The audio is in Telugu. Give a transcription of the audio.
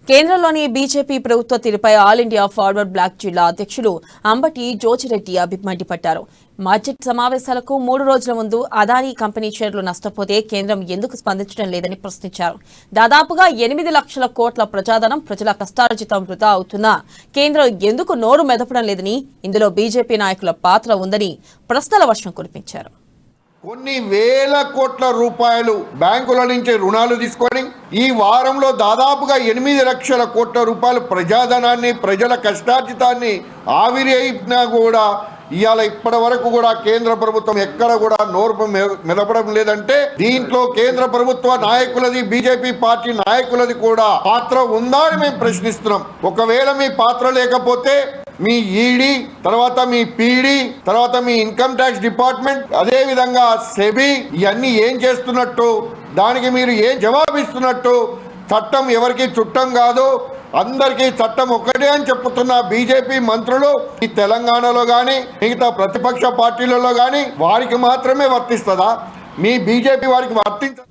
కేంద్రంలోని బీజేపీ ప్రభుత్వ తీరుపై ఆల్ ఇండియా ఫార్వర్డ్ బ్లాక్ జిల్లా అధ్యక్షులు అంబటి జోచిరెడ్డి మండిపడ్డారు. బడ్జెట్ సమావేశాలకు 3 రోజుల ముందు అదానీ కంపెనీ షేర్లు నష్టపోతే కేంద్రం ఎందుకు స్పందించడం లేదని ప్రశ్నించారు. దాదాపుగా 8 లక్షల కోట్ల ప్రజాధనం ప్రజల కష్టార్జితం వృధా అవుతున్నా కేంద్రం ఎందుకు నోరు మెదపడం లేదని, ఇందులో బీజేపీ నాయకుల పాత్ర ఉందని ప్రశ్నల వర్షం కురిపించారు. కొన్ని వేల కోట్ల రూపాయలు బ్యాంకుల నుంచి రుణాలు తీసుకొని ఈ వారంలో దాదాపుగా 8 లక్షల కోట్ల రూపాయలు ప్రజాధనాన్ని, ప్రజల కష్టార్జితాన్ని ఆవిరి అయినా కూడా ఇవాళ ఇప్పటి వరకు కూడా కేంద్ర ప్రభుత్వం ఎక్కడ కూడా నోరు మెదపడం లేదంటే దీంట్లో కేంద్ర ప్రభుత్వ నాయకులది, బీజేపీ పార్టీ నాయకులది కూడా పాత్ర ఉందా అని మేము ప్రశ్నిస్తున్నాం. ఒకవేళ మీ పాత్ర లేకపోతే మీ ఈడీ, తర్వాత మీ పీడీ, తర్వాత మీ ఇన్కమ్ ట్యాక్స్ డిపార్ట్మెంట్, అదే విధంగా సెబీ ఇవన్నీ ఏం చేస్తున్నట్టు, దానికి మీరు ఏం జవాబిస్తున్నట్టు? చట్టం ఎవరికి చుట్టం కాదు, అందరికీ చట్టం ఒక్కటే అని చెప్తున్న బీజేపీ మంత్రులు ఈ తెలంగాణలో కానీ మిగతా ప్రతిపక్ష పార్టీలలో కానీ వారికి మాత్రమే వర్తిస్తుందా? మీ బీజేపీ వారికి వర్తించ